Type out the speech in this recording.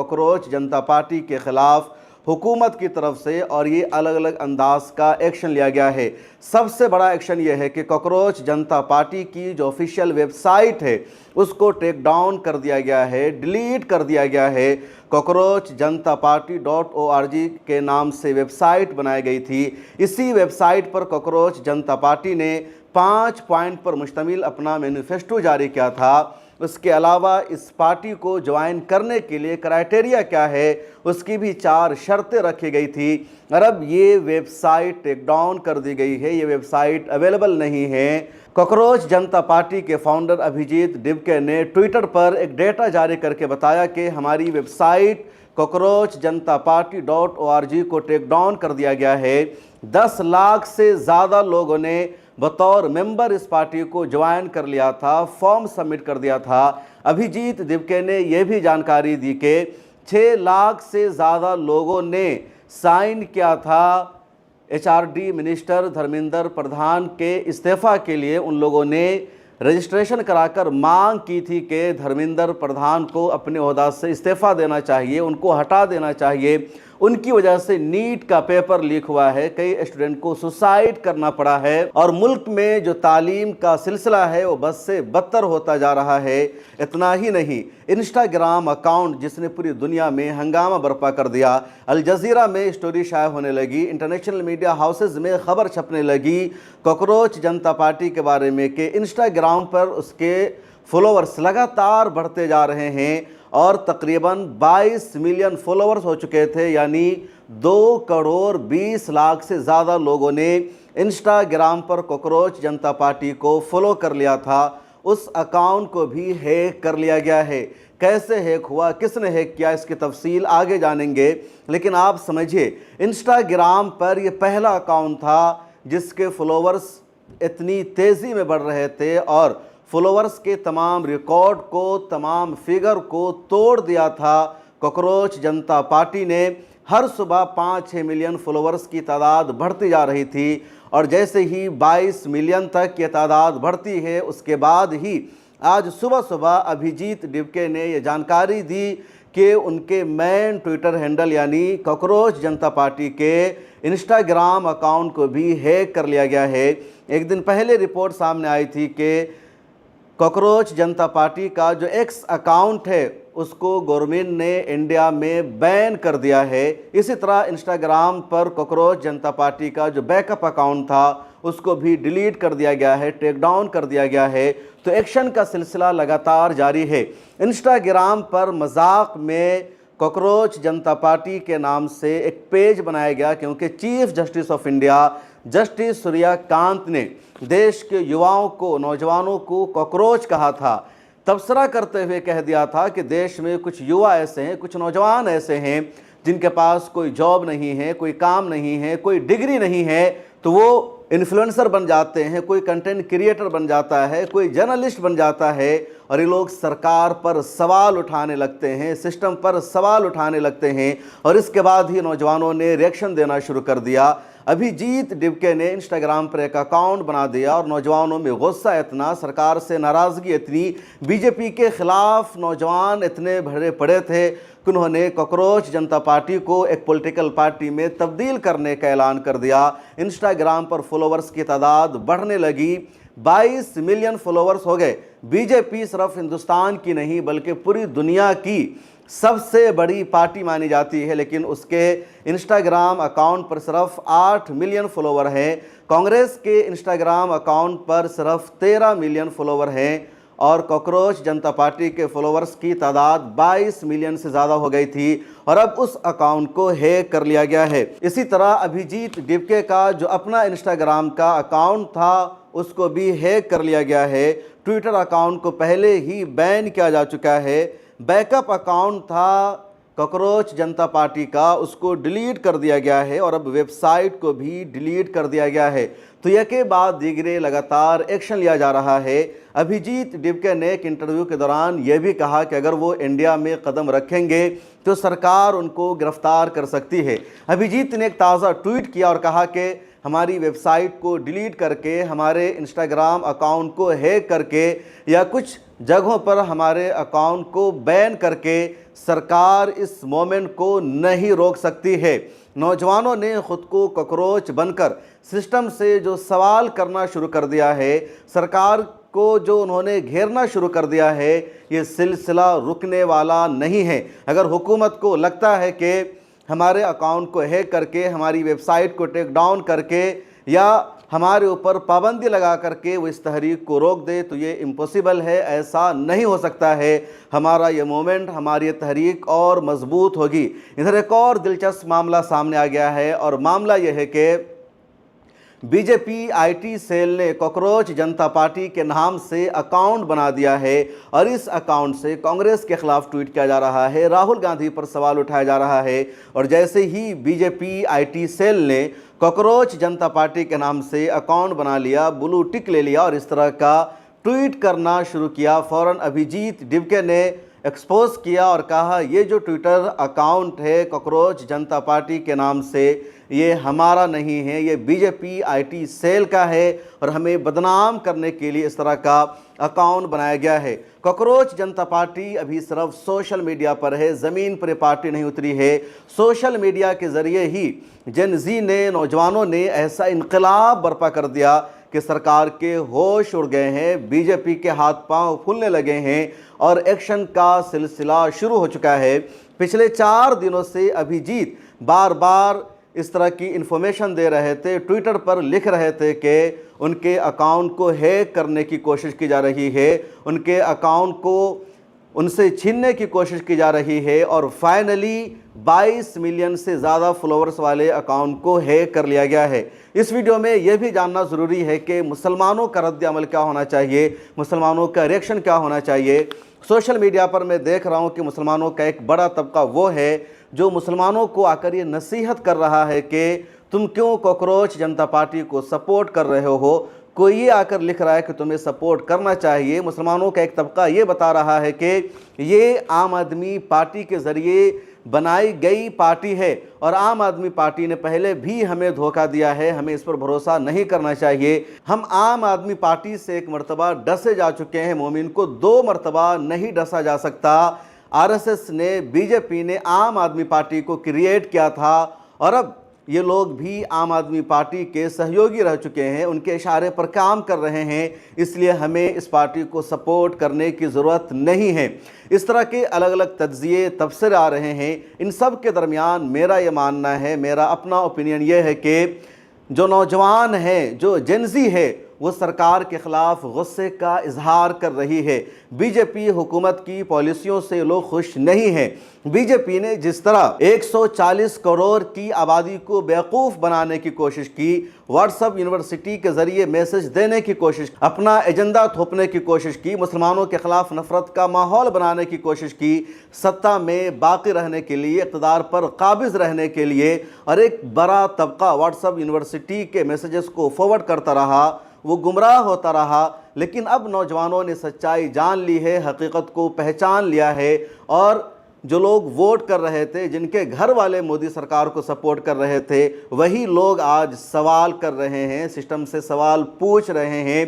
Cockroach जनता party के खिलाफ हुकूमत की तरफ से, और ये अलग अलग अंदाज का एक्शन लिया गया है। सबसे बड़ा एक्शन ये है कि कॉकरोच जनता पार्टी की जो ऑफिशियल वेबसाइट है उसको टेक डाउन कर दिया गया है, डिलीट कर दिया गया है। कॉकरोच जनता पार्टी .org के नाम से वेबसाइट बनाई गई थी। इसी वेबसाइट पर कॉकरोच जनता पार्टी ने 5 पॉइंट पर मुश्तमिल अपना मैनिफेस्टो जारी किया था। उसके अलावा इस पार्टी को ज्वाइन करने के लिए क्राइटेरिया क्या है उसकी भी 4 शर्तें रखी गई थी। और अब ये वेबसाइट टेक डाउन कर दी गई है, ये वेबसाइट अवेलेबल नहीं है। कॉकरोच जनता पार्टी के फाउंडर अभिजीत डिबके ने ट्विटर पर एक डेटा जारी करके बताया कि हमारी वेबसाइट कॉकरोच जनता पार्टी .org को टेक डाउन कर दिया गया है। 10 लाख से ज़्यादा लोगों ने बतौर मेंबर इस पार्टी को ज्वाइन कर लिया था, फॉर्म सबमिट कर दिया था। अभिजीत दिबके ने यह भी जानकारी दी कि 6 लाख से ज़्यादा लोगों ने साइन किया था HRD मिनिस्टर धर्मेंद्र प्रधान के इस्तीफ़ा के लिए। उन लोगों ने रजिस्ट्रेशन कराकर मांग की थी कि धर्मेंद्र प्रधान को अपने ओहदा से इस्तीफ़ा देना चाहिए, उनको हटा देना चाहिए। उनकी वजह से नीट का पेपर लीक हुआ है, कई स्टूडेंट को सुसाइड करना पड़ा है, और मुल्क में जो तालीम का सिलसिला है वो बद से बदतर होता जा रहा है। इतना ही नहीं, इंस्टाग्राम अकाउंट जिसने पूरी दुनिया में हंगामा बर्पा कर दिया, अल जज़ीरा में स्टोरी शाया होने लगी, इंटरनेशनल मीडिया हाउसेज में खबर छपने लगी कॉकरोच जनता पार्टी के बारे में कि इंस्टाग्राम पर उसके फॉलोअर्स लगातार बढ़ते जा रहे हैं और तकरीबन 22 मिलियन फॉलोअर्स हो चुके थे। यानी 2 करोड़ 20 लाख से ज़्यादा लोगों ने इंस्टाग्राम पर कॉकरोच जनता पार्टी को फॉलो कर लिया था। उस अकाउंट को भी हैक कर लिया गया है। कैसे हैक हुआ, किसने हैक किया, इसकी तफसील आगे जानेंगे। लेकिन आप समझिए, इंस्टाग्राम पर यह पहला अकाउंट था जिसके फॉलोअर्स इतनी तेज़ी में बढ़ रहे थे और फॉलोअर्स के तमाम रिकॉर्ड को, तमाम फिगर को तोड़ दिया था कॉकरोच जनता पार्टी ने। हर सुबह 5-6 मिलियन फॉलोअर्स की तादाद बढ़ती जा रही थी, और जैसे ही 22 मिलियन तक ये तादाद बढ़ती है उसके बाद ही आज सुबह सुबह अभिजीत डिबके ने ये जानकारी दी कि उनके मेन ट्विटर हैंडल यानी कॉकरोच जनता पार्टी के इंस्टाग्राम अकाउंट को भी हैक कर लिया गया है। एक दिन पहले रिपोर्ट सामने आई थी कि कॉकरोच जनता पार्टी का जो एक्स अकाउंट है उसको गवर्नमेंट ने इंडिया में बैन कर दिया है। इसी तरह इंस्टाग्राम पर कॉकरोच जनता पार्टी का जो बैकअप अकाउंट था उसको भी डिलीट कर दिया गया है, टेक डाउन कर दिया गया है। तो एक्शन का सिलसिला लगातार जारी है। इंस्टाग्राम पर मजाक में कॉकरोच जनता पार्टी के नाम से एक पेज बनाया गया, क्योंकि chief justice of India justice Suryakant ने देश के युवाओं को, नौजवानों को कॉकरोच कहा था। तबसरा करते हुए कह दिया था कि देश में कुछ युवा ऐसे हैं, कुछ नौजवान ऐसे हैं जिनके पास कोई जॉब नहीं है, कोई काम नहीं है, कोई डिग्री नहीं है, तो वो इन्फ्लुएंसर बन जाते हैं, कोई कंटेंट क्रिएटर बन जाता है, कोई जर्नलिस्ट बन जाता है, और ये लोग सरकार पर सवाल उठाने लगते हैं, सिस्टम पर सवाल उठाने लगते हैं। और इसके बाद ही नौजवानों ने रिएक्शन देना शुरू कर दिया। अभिजीत डिबके ने इंस्टाग्राम पर एक अकाउंट बना दिया और नौजवानों में गुस्सा इतना, सरकार से नाराज़गी इतनी, बीजेपी के ख़िलाफ़ नौजवान इतने भरे पड़े थे कि उन्होंने कॉकरोच जनता पार्टी को एक पॉलिटिकल पार्टी में तब्दील करने का ऐलान कर दिया। इंस्टाग्राम पर फॉलोअर्स की तादाद बढ़ने लगी, 22 मिलियन फॉलोअर्स हो गए। बीजेपी सिर्फ हिंदुस्तान की नहीं बल्कि पूरी दुनिया की सबसे बड़ी पार्टी मानी जाती है, लेकिन उसके इंस्टाग्राम अकाउंट पर सिर्फ 8 मिलियन फॉलोवर हैं। कांग्रेस के इंस्टाग्राम अकाउंट पर सिर्फ 13 मिलियन फॉलोवर हैं, और कॉकरोच जनता पार्टी के फॉलोअर्स की तादाद 22 मिलियन से ज़्यादा हो गई थी, और अब उस अकाउंट को हैक कर लिया गया है। इसी तरह अभिजीत डिबके का जो अपना इंस्टाग्राम का अकाउंट था उसको भी हैक कर लिया गया है। ट्विटर अकाउंट को पहले ही बैन किया जा चुका है। बैकअप अकाउंट था कॉकरोच जनता पार्टी का, उसको डिलीट कर दिया गया है, और अब वेबसाइट को भी डिलीट कर दिया गया है। तो यह के बाद दीगरे लगातार एक्शन लिया जा रहा है। अभिजीत डिबके ने एक इंटरव्यू के दौरान यह भी कहा कि अगर वो इंडिया में कदम रखेंगे तो सरकार उनको गिरफ्तार कर सकती है। अभिजीत ने एक ताज़ा ट्वीट किया और कहा कि हमारी वेबसाइट को डिलीट करके, हमारे इंस्टाग्राम अकाउंट को हैक करके या कुछ जगहों पर हमारे अकाउंट को बैन करके सरकार इस मोमेंट को नहीं रोक सकती है। नौजवानों ने खुद को कॉकरोच बनकर सिस्टम से जो सवाल करना शुरू कर दिया है, सरकार को जो उन्होंने घेरना शुरू कर दिया है, ये सिलसिला रुकने वाला नहीं है। अगर हुकूमत को लगता है कि हमारे अकाउंट को हैक करके, हमारी वेबसाइट को टेक डाउन करके या हमारे ऊपर पाबंदी लगा करके वो इस तहरीक को रोक दे, तो ये इम्पॉसिबल है, ऐसा नहीं हो सकता है। हमारा ये मोमेंट, हमारी ये तहरीक और मजबूत होगी। इधर एक और दिलचस्प मामला सामने आ गया है और मामला यह है कि बीजेपी आईटी सेल ने कॉकरोच जनता पार्टी के नाम से अकाउंट बना दिया है और इस अकाउंट से कांग्रेस के खिलाफ ट्वीट किया जा रहा है, राहुल गांधी पर सवाल उठाया जा रहा है। और जैसे ही बीजेपी आईटी सेल ने कॉकरोच जनता पार्टी के नाम से अकाउंट बना लिया, ब्लू टिक ले लिया और इस तरह का ट्वीट करना शुरू किया, फ़ौरन अभिजीत डिवके ने एक्सपोज किया और कहा ये जो ट्विटर अकाउंट है कॉकरोच जनता पार्टी के नाम से, ये हमारा नहीं है, ये बीजेपी आईटी सेल का है और हमें बदनाम करने के लिए इस तरह का अकाउंट बनाया गया है। कॉकरोच जनता पार्टी अभी सिर्फ सोशल मीडिया पर है, ज़मीन पर पार्टी नहीं उतरी है। सोशल मीडिया के ज़रिए ही जेन ज़ी ने, नौजवानों ने ऐसा इनकलाब बर्पा कर दिया कि सरकार के होश उड़ गए हैं, बीजेपी के हाथ पांव फूलने लगे हैं और एक्शन का सिलसिला शुरू हो चुका है। पिछले 4 दिनों से अभिजीत बार बार इस तरह की इन्फॉर्मेशन दे रहे थे, ट्विटर पर लिख रहे थे कि उनके अकाउंट को हैक करने की कोशिश की जा रही है, उनके अकाउंट को उनसे छीनने की कोशिश की जा रही है और फाइनली 22 मिलियन से ज़्यादा फॉलोअर्स वाले अकाउंट को हैक कर लिया गया है। इस वीडियो में यह भी जानना ज़रूरी है कि मुसलमानों का रद्द अमल क्या होना चाहिए, मुसलमानों का रिएक्शन क्या होना चाहिए। सोशल मीडिया पर मैं देख रहा हूँ कि मुसलमानों का एक बड़ा तबका वो है जो मुसलमानों को आकर ये नसीहत कर रहा है कि तुम क्यों कॉकरोच जनता पार्टी को सपोर्ट कर रहे हो। कोई ये आकर लिख रहा है कि तुम्हें सपोर्ट करना चाहिए। मुसलमानों का एक तबका ये बता रहा है कि ये आम आदमी पार्टी के ज़रिए बनाई गई पार्टी है और आम आदमी पार्टी ने पहले भी हमें धोखा दिया है, हमें इस पर भरोसा नहीं करना चाहिए। हम आम आदमी पार्टी से एक मरतबा डसे जा चुके हैं, मोमिन को 2 मरतबा नहीं डसा जा सकता। आरएसएस ने, बीजेपी ने आम आदमी पार्टी को क्रिएट किया था और अब ये लोग भी आम आदमी पार्टी के सहयोगी रह चुके हैं, उनके इशारे पर काम कर रहे हैं, इसलिए हमें इस पार्टी को सपोर्ट करने की ज़रूरत नहीं है। इस तरह के अलग अलग तज्ज़िये, तबसरे आ रहे हैं। इन सब के दरमियान मेरा ये मानना है, मेरा अपना ओपिनियन ये है कि जो नौजवान है, जो जेन ज़ी है, वो सरकार के ख़िलाफ़ गुस्से का इजहार कर रही है। बीजेपी हुकूमत की पॉलिसियों से लोग खुश नहीं हैं। बीजेपी ने जिस तरह 140 करोड़ की आबादी को बेवकूफ़ बनाने की कोशिश की, व्हाट्सएप यूनिवर्सिटी के ज़रिए मैसेज देने की कोशिश, अपना एजेंडा थोपने की कोशिश की, मुसलमानों के ख़िलाफ़ नफ़रत का माहौल बनाने की कोशिश की, सत्ता में बाकी रहने के लिए, इक़्तिदार पर काबिज़ रहने के लिए, और एक बड़ा तबका व्हाट्सएप यूनिवर्सिटी के मैसेजेस को फॉरवर्ड करता रहा, वो गुमराह होता रहा। लेकिन अब नौजवानों ने सच्चाई जान ली है, हकीकत को पहचान लिया है और जो लोग वोट कर रहे थे, जिनके घर वाले मोदी सरकार को सपोर्ट कर रहे थे, वही लोग आज सवाल कर रहे हैं, सिस्टम से सवाल पूछ रहे हैं।